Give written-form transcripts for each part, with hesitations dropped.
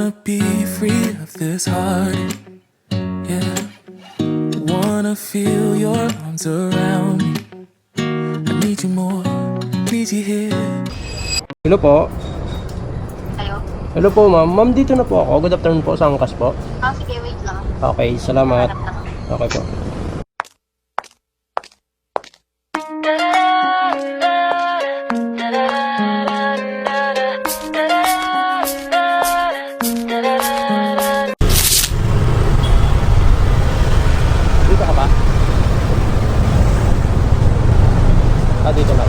Wanna be free of this heart, yeah. Wanna feel your arms around me. I need you more, need you here. Hello po. Ayo. Hello po ma'am. Ma'am, dito na po ako. Good afternoon po, sa angkas po. Sige, wait lang. Okay, salamat. Okay po. Dito ka ba? Dito lang.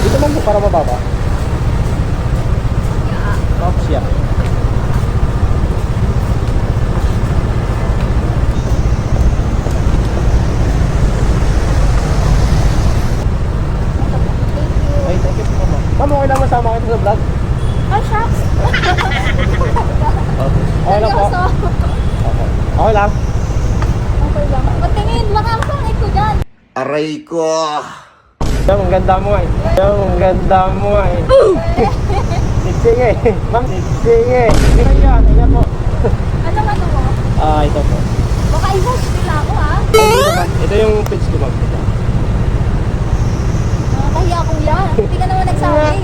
Dito lang po para mababa. Tapos yan. Ay, thank you po ma'am. Ma'am, okay lang masama kita sa vlog? Oh, shucks! Okay lang po. Okay. Okay lang. Okay lang. Patingin, baka ang pangit ko dyan. Aray ko! Ang ganda mo eh. Ang ganda mo eh. Sigsing eh. Ma'am, sigsing eh. Ito yan. Ayan po. Ano mo? Ito po. Baka i-post nila ako, ha? Ito yung page ko ma'am. Nakakahiya akong yan. Hindi ka naman nagsabi.